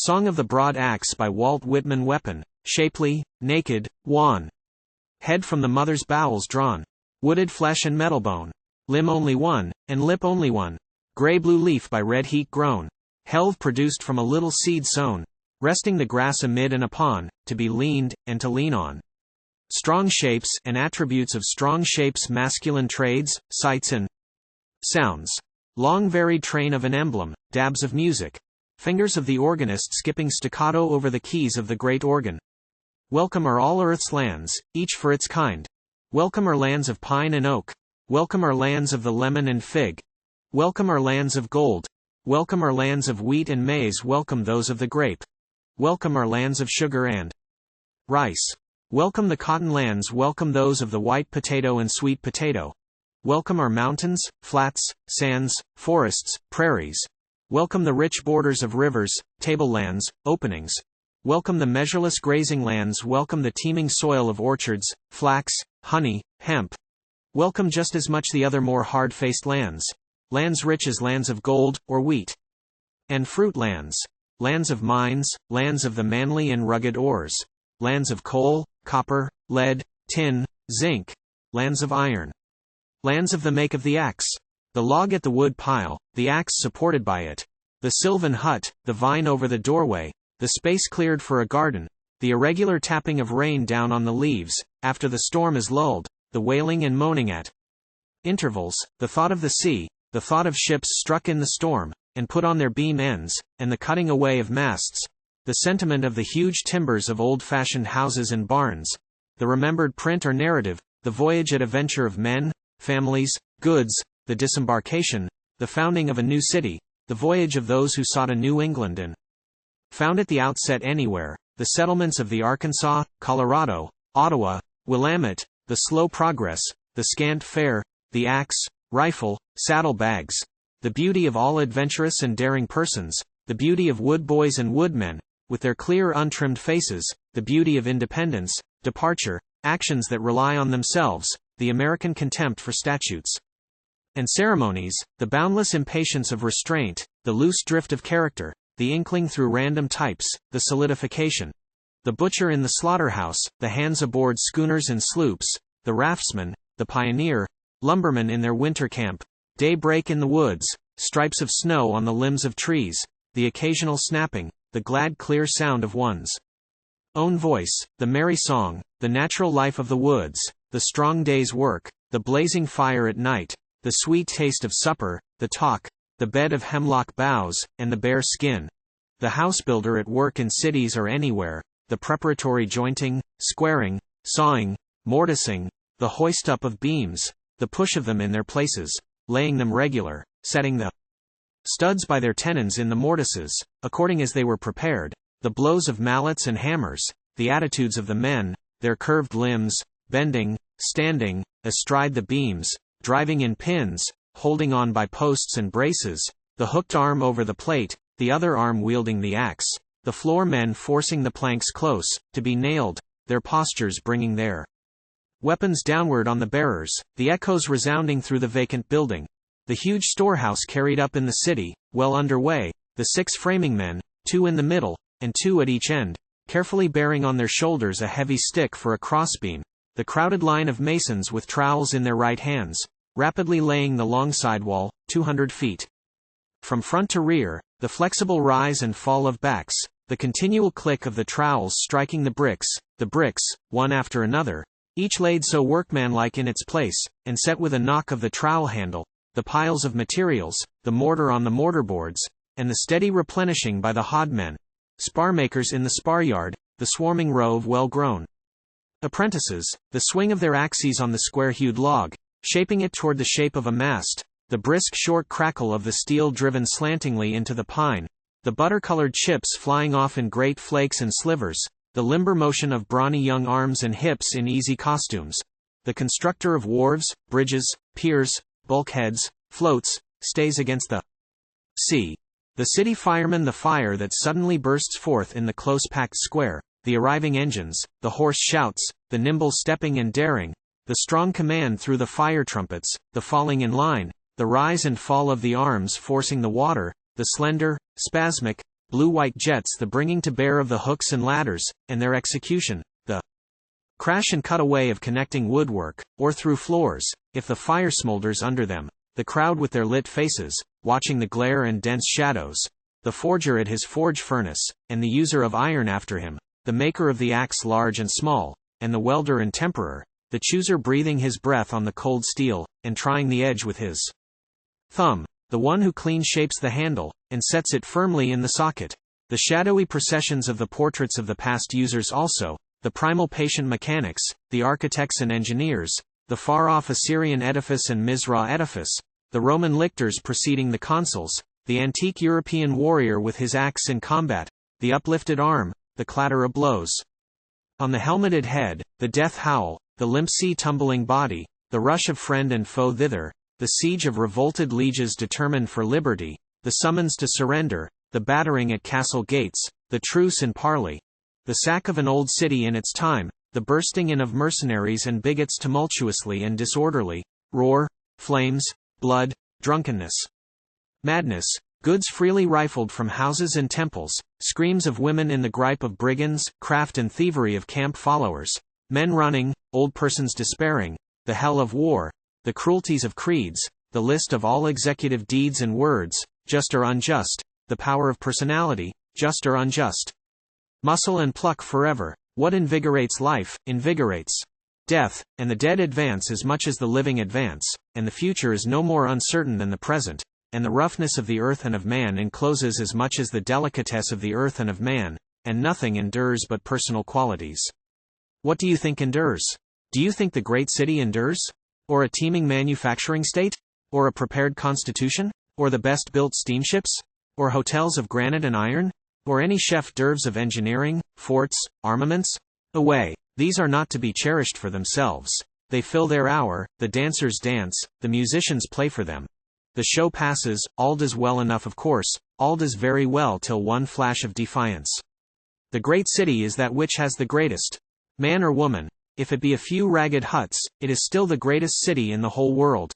Song of the Broad Axe by Walt Whitman. Weapon, shapely, naked, wan. Head from the mother's bowels drawn. Wooded flesh and metal bone. Limb only one, and lip only one. Gray-blue leaf by red heat grown. Helve produced from a little seed sown. Resting the grass amid and upon, to be leaned, and to lean on. Strong shapes and attributes of strong shapes. Masculine trades, sights and sounds. Long varied train of an emblem, dabs of music. Fingers of the organist skipping staccato over the keys of the great organ. Welcome are all earth's lands, each for its kind. Welcome are lands of pine and oak. Welcome are lands of the lemon and fig. Welcome are lands of gold. Welcome are lands of wheat and maize. Welcome those of the grape. Welcome are lands of sugar and rice. Welcome the cotton lands. Welcome those of the white potato and sweet potato. Welcome are mountains, flats, sands, forests, prairies. Welcome the rich borders of rivers, tablelands, openings. Welcome the measureless grazing lands. Welcome the teeming soil of orchards, flax, honey, hemp. Welcome just as much the other more hard-faced lands. Lands rich as lands of gold, or wheat. And fruit lands. Lands of mines, lands of the manly and rugged ores. Lands of coal, copper, lead, tin, zinc. Lands of iron. Lands of the make of the axe. The log at the wood pile, the axe supported by it. The sylvan hut, the vine over the doorway, the space cleared for a garden, the irregular tapping of rain down on the leaves, after the storm is lulled, the wailing and moaning at intervals, the thought of the sea, the thought of ships struck in the storm, and put on their beam ends, and the cutting away of masts, the sentiment of the huge timbers of old-fashioned houses and barns, the remembered print or narrative, the voyage at a venture of men, families, goods, the disembarkation, the founding of a new city, the voyage of those who sought a New England and found at the outset anywhere, the settlements of the Arkansas, Colorado, Ottawa, Willamette, the slow progress, the scant fare, the axe, rifle, saddle bags, the beauty of all adventurous and daring persons, the beauty of wood boys and woodmen, with their clear untrimmed faces, the beauty of independence, departure, actions that rely on themselves, the American contempt for statutes and ceremonies, the boundless impatience of restraint, the loose drift of character, the inkling through random types, the solidification. The butcher in the slaughterhouse, the hands aboard schooners and sloops, the raftsman, the pioneer, lumbermen in their winter camp, daybreak in the woods, stripes of snow on the limbs of trees, the occasional snapping, the glad clear sound of one's own voice, the merry song, the natural life of the woods, the strong day's work, the blazing fire at night, the sweet taste of supper, the talk, the bed of hemlock boughs, and the bare skin. The housebuilder at work in cities or anywhere, the preparatory jointing, squaring, sawing, mortising, the hoist up of beams, the push of them in their places, laying them regular, setting the studs by their tenons in the mortises, according as they were prepared, the blows of mallets and hammers, the attitudes of the men, their curved limbs, bending, standing, astride the beams, driving in pins, holding on by posts and braces, the hooked arm over the plate, the other arm wielding the axe, the floor men forcing the planks close, to be nailed, their postures bringing their weapons downward on the bearers, the echoes resounding through the vacant building, the huge storehouse carried up in the city, well under way, the 6 framing men, 2 in the middle, and 2 at each end, carefully bearing on their shoulders a heavy stick for a crossbeam, the crowded line of masons with trowels in their right hands, rapidly laying the long sidewall, 200 feet. From front to rear, the flexible rise and fall of backs, the continual click of the trowels striking the bricks, one after another, each laid so workmanlike in its place, and set with a knock of the trowel handle, the piles of materials, the mortar on the mortarboards, and the steady replenishing by the hodmen, spar makers in the spar yard, the swarming row of well-grown apprentices, the swing of their axes on the square-hewed log, shaping it toward the shape of a mast, the brisk short crackle of the steel driven slantingly into the pine, the butter-colored chips flying off in great flakes and slivers, the limber motion of brawny young arms and hips in easy costumes, the constructor of wharves, bridges, piers, bulkheads, floats, stays against the sea, the city fireman, the fire that suddenly bursts forth in the close-packed square, the arriving engines, the hoarse shouts, the nimble stepping and daring, the strong command through the fire trumpets, the falling in line, the rise and fall of the arms forcing the water, the slender, spasmic, blue-white jets, the bringing to bear of the hooks and ladders, and their execution, the crash and cut away of connecting woodwork, or through floors, if the fire smolders under them, the crowd with their lit faces, watching the glare and dense shadows, the forger at his forge furnace, and the user of iron after him, the maker of the axe large and small, and the welder and temperer, the chooser breathing his breath on the cold steel, and trying the edge with his thumb, the one who clean shapes the handle, and sets it firmly in the socket, the shadowy processions of the portraits of the past users also, the primal patient mechanics, the architects and engineers, the far-off Assyrian edifice and Mizrah edifice, the Roman lictors preceding the consuls, the antique European warrior with his axe in combat, the uplifted arm, the clatter of blows on the helmeted head, the death howl, the limp sea-tumbling body, the rush of friend and foe thither, the siege of revolted lieges determined for liberty, the summons to surrender, the battering at castle gates, the truce in parley, the sack of an old city in its time, the bursting in of mercenaries and bigots tumultuously and disorderly, roar, flames, blood, drunkenness, madness, goods freely rifled from houses and temples, screams of women in the gripe of brigands, craft and thievery of camp followers, men running, old persons despairing, the hell of war, the cruelties of creeds, the list of all executive deeds and words, just or unjust, the power of personality, just or unjust. Muscle and pluck forever, what invigorates life, invigorates death, and the dead advance as much as the living advance, and the future is no more uncertain than the present, and the roughness of the earth and of man encloses as much as the delicatesse of the earth and of man, and nothing endures but personal qualities. What do you think endures? Do you think the great city endures? Or a teeming manufacturing state? Or a prepared constitution? Or the best-built steamships? Or hotels of granite and iron? Or any chef d'oeuvres of engineering, forts, armaments? Away, these are not to be cherished for themselves. They fill their hour, the dancers dance, the musicians play for them. The show passes, all does well enough of course, all does very well till one flash of defiance. The great city is that which has the greatest. Man or woman, if it be a few ragged huts, it is still the greatest city in the whole world.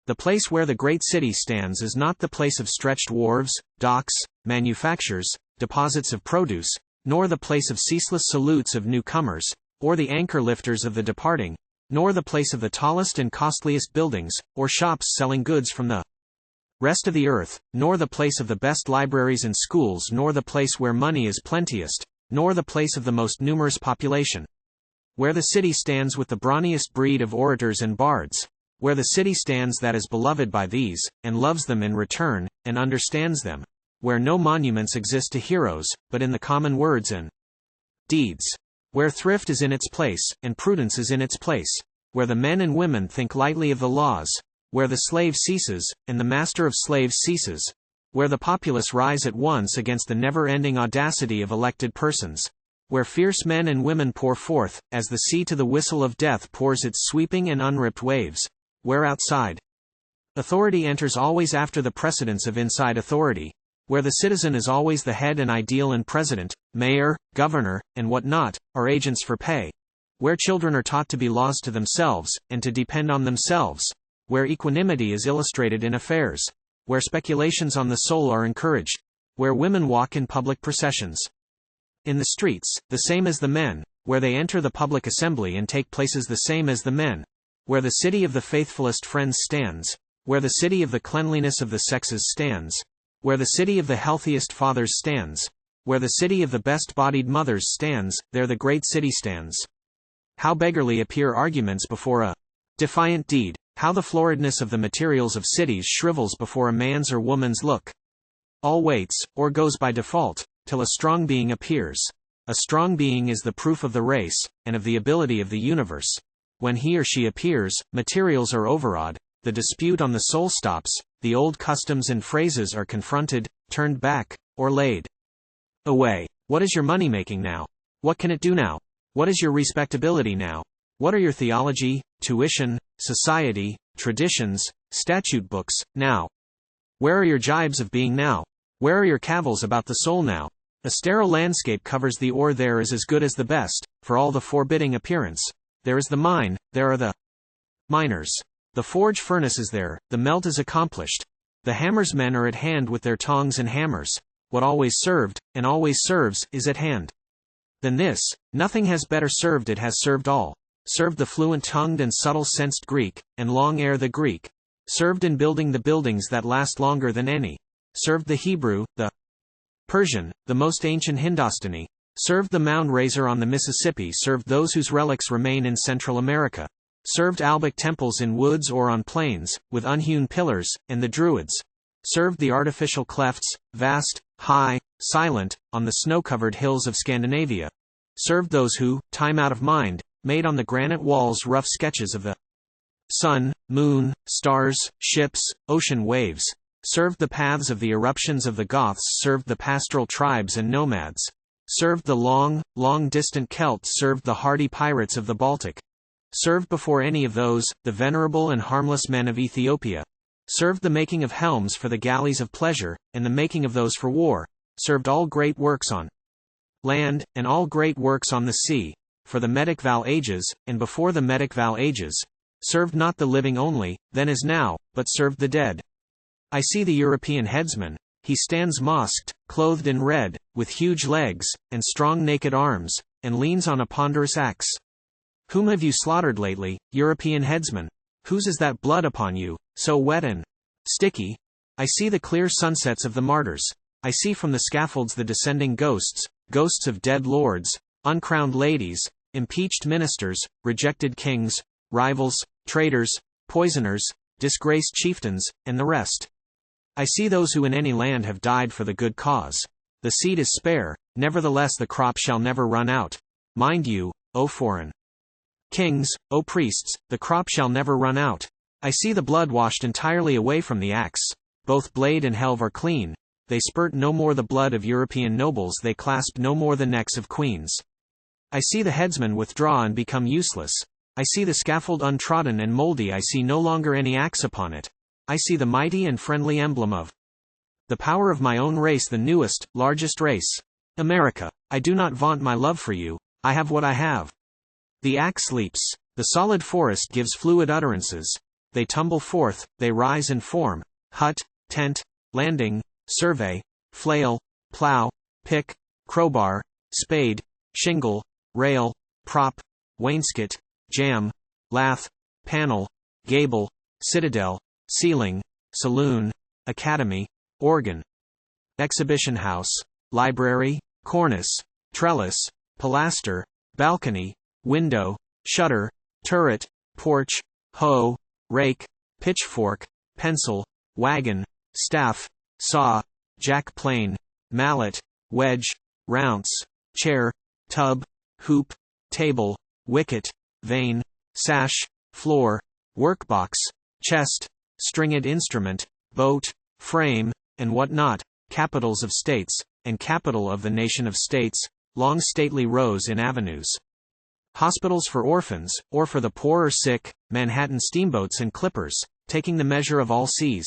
The place where the great city stands is not the place of stretched wharves, docks, manufactures, deposits of produce, nor the place of ceaseless salutes of newcomers, or the anchor lifters of the departing, nor the place of the tallest and costliest buildings, or shops selling goods from the rest of the earth, nor the place of the best libraries and schools, nor the place where money is plenteest, nor the place of the most numerous population. Where the city stands with the brawniest breed of orators and bards, where the city stands that is beloved by these, and loves them in return, and understands them, where no monuments exist to heroes, but in the common words and deeds, where thrift is in its place, and prudence is in its place, where the men and women think lightly of the laws, where the slave ceases, and the master of slaves ceases, where the populace rise at once against the never-ending audacity of elected persons, where fierce men and women pour forth, as the sea to the whistle of death pours its sweeping and unripped waves, where outside authority enters always after the precedence of inside authority, where the citizen is always the head and ideal, and president, mayor, governor, and what not, are agents for pay, where children are taught to be laws to themselves, and to depend on themselves, where equanimity is illustrated in affairs, where speculations on the soul are encouraged, where women walk in public processions in the streets, the same as the men, where they enter the public assembly and take places the same as the men, where the city of the faithfulest friends stands, where the city of the cleanliness of the sexes stands, where the city of the healthiest fathers stands, where the city of the best-bodied mothers stands, there the great city stands. How beggarly appear arguments before a defiant deed, how the floridness of the materials of cities shrivels before a man's or woman's look. All waits, or goes by default, till a strong being appears. A strong being is the proof of the race, and of the ability of the universe. When he or she appears, materials are overawed, the dispute on the soul stops, the old customs and phrases are confronted, turned back, or laid away. What is your money making now? What can it do now? What is your respectability now? What are your theology, tuition, society, traditions, statute books, now? Where are your jibes of being now? Where are your cavils about the soul now? A sterile landscape covers the ore, there is as good as the best, for all the forbidding appearance. There is the mine, there are the miners. The forge furnace is there, the melt is accomplished. The hammers men are at hand with their tongs and hammers. what always served, and always serves, is at hand. Than this, nothing has better served, it has served all. Served the fluent-tongued and subtle-sensed Greek, and long ere the Greek. Served in building the buildings that last longer than any. Served the Hebrew, the Persian, the most ancient Hindustani. Served the mound raiser on the Mississippi, served those whose relics remain in Central America. Served Albic temples in woods or on plains, with unhewn pillars, and the Druids. Served the artificial clefts, vast, high, silent, on the snow-covered hills of Scandinavia. Served those who, time out of mind, made on the granite walls rough sketches of the sun, moon, stars, ships, ocean waves. Served the paths of the eruptions of the Goths, served the pastoral tribes and nomads. Served the long, long-distant Celts, served the hardy pirates of the Baltic. Served before any of those, the venerable and harmless men of Ethiopia. Served the making of helms for the galleys of pleasure, and the making of those for war. Served all great works on land, and all great works on the sea, for the Medic-Val ages, and before the Medic-Val ages. Served not the living only, then as now, but served the dead. I see the European headsman. He stands masked, clothed in red, with huge legs, and strong naked arms, and leans on a ponderous axe. Whom have you slaughtered lately, European headsman? Whose is that blood upon you, so wet and sticky? I see the clear sunsets of the martyrs. I see from the scaffolds the descending ghosts, ghosts of dead lords, uncrowned ladies, impeached ministers, rejected kings, rivals, traitors, poisoners, disgraced chieftains, and the rest. I see those who in any land have died for the good cause. The seed is spare, nevertheless the crop shall never run out. Mind you, O foreign kings, O priests, the crop shall never run out. I see the blood washed entirely away from the axe. Both blade and helve are clean. They spurt no more the blood of European nobles, they clasp no more the necks of queens. I see the headsman withdraw and become useless. I see the scaffold untrodden and mouldy, I see no longer any axe upon it. I see the mighty and friendly emblem of the power of my own race, the newest, largest race. America, I do not vaunt my love for you, I have what I have. The axe leaps. The solid forest gives fluid utterances. They tumble forth, they rise and form. Hut, tent, landing, survey, flail, plow, pick, crowbar, spade, shingle, rail, prop, wainscot, jamb, lath, panel, gable, citadel, ceiling, saloon, academy, organ, exhibition house, library, cornice, trellis, pilaster, balcony, window, shutter, turret, porch, hoe, rake, pitchfork, pencil, wagon, staff, saw, jack plane, mallet, wedge, rounce, chair, tub, hoop, table, wicket, vane, sash, floor, workbox, chest, stringed instrument, boat, frame, and what not, capitals of states, and capital of the nation of states, long stately rows in avenues. Hospitals for orphans, or for the poor or sick, Manhattan steamboats and clippers, taking the measure of all seas.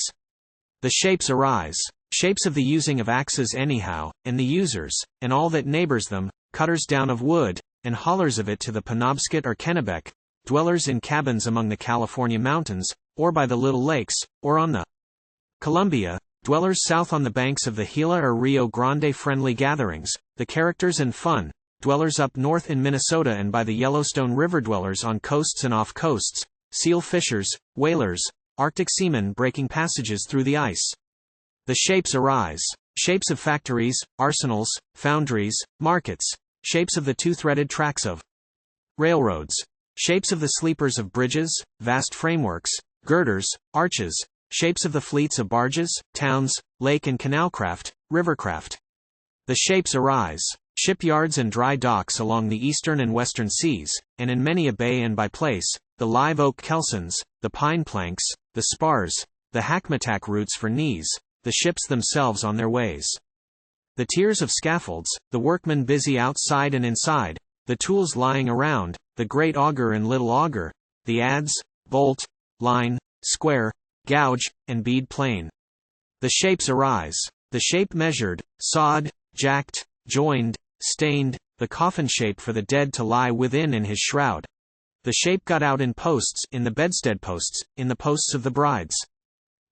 The shapes arise, shapes of the using of axes anyhow, and the users, and all that neighbors them, cutters down of wood, and haulers of it to the Penobscot or Kennebec, dwellers in cabins among the California mountains, or by the little lakes, or on the Columbia, dwellers south on the banks of the Gila or Rio Grande, friendly gatherings, the characters and fun, dwellers up north in Minnesota and by the Yellowstone River, dwellers on coasts and off coasts, seal fishers, whalers, Arctic seamen breaking passages through the ice. The shapes arise, shapes of factories, arsenals, foundries, markets, shapes of the two-threaded tracks of railroads, shapes of the sleepers of bridges, vast frameworks, girders, arches, shapes of the fleets of barges, towns, lake and canalcraft, rivercraft. The shapes arise, shipyards and dry docks along the eastern and western seas, and in many a bay and by place, the live oak kelsons, the pine planks, the spars, the hackmatack roots for knees, the ships themselves on their ways. The tiers of scaffolds, the workmen busy outside and inside, the tools lying around, the great auger and little auger, the adze, bolt, line, square, gouge, and bead plane. The shapes arise, the shape measured, sawed, jacked, joined, stained, the coffin shape for the dead to lie within in his shroud. The shape got out in posts, in the bedstead posts, in the posts of the bride's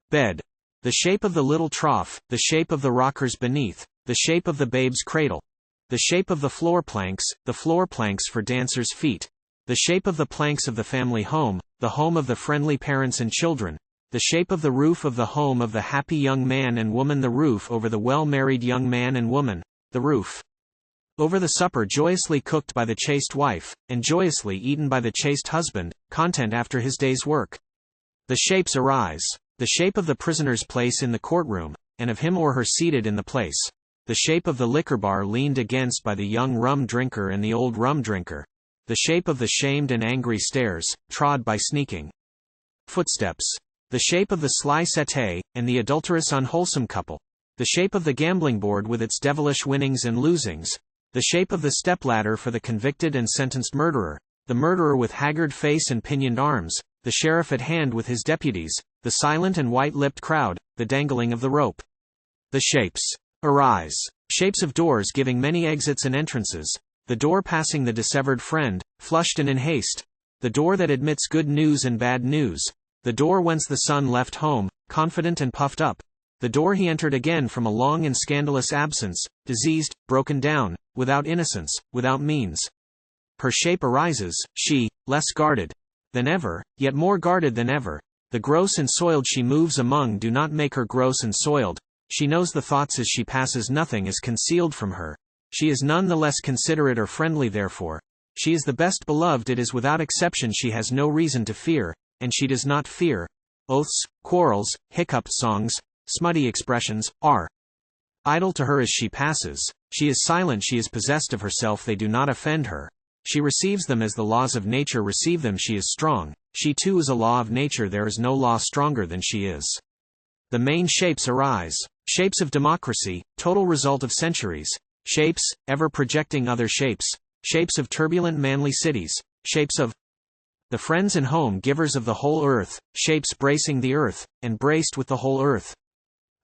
bed. The shape of the little trough, the shape of the rockers beneath, the shape of the babe's cradle. The shape of the floor planks for dancers' feet. The shape of the planks of the family home, the home of the friendly parents and children. The shape of the roof of the home of the happy young man and woman, the roof over the well-married young man and woman, the roof over the supper joyously cooked by the chaste wife, and joyously eaten by the chaste husband, content after his day's work. The shapes arise. The shape of the prisoner's place in the courtroom, and of him or her seated in the place. The shape of the liquor bar leaned against by the young rum drinker and the old rum drinker. The shape of the shamed and angry stairs, trod by sneaking footsteps. The shape of the sly settee, and the adulterous unwholesome couple. The shape of the gambling board with its devilish winnings and losings. The shape of the stepladder for the convicted and sentenced murderer. The murderer with haggard face and pinioned arms. The sheriff at hand with his deputies. The silent and white-lipped crowd. The dangling of the rope. The shapes arise. Shapes of doors giving many exits and entrances. The door passing the dissevered friend, flushed and in haste. The door that admits good news and bad news. The door whence the son left home, confident and puffed up. The door he entered again from a long and scandalous absence, diseased, broken down, without innocence, without means. Her shape arises, she, less guarded than ever, yet more guarded than ever. The gross and soiled she moves among do not make her gross and soiled. She knows the thoughts as she passes, nothing is concealed from her. She is none the less considerate or friendly therefore. She is the best beloved, it is without exception she has no reason to fear, and she does not fear. Oaths, quarrels, hiccup songs, smutty expressions, are idle to her as she passes. She is silent, she is possessed of herself, they do not offend her. She receives them as the laws of nature receive them, she is strong. She too is a law of nature, there is no law stronger than she is. The main shapes arise. Shapes of democracy, total result of centuries. Shapes, ever projecting other shapes. Shapes of turbulent manly cities. Shapes of the friends and home givers of the whole earth. Shapes bracing the earth, and braced with the whole earth.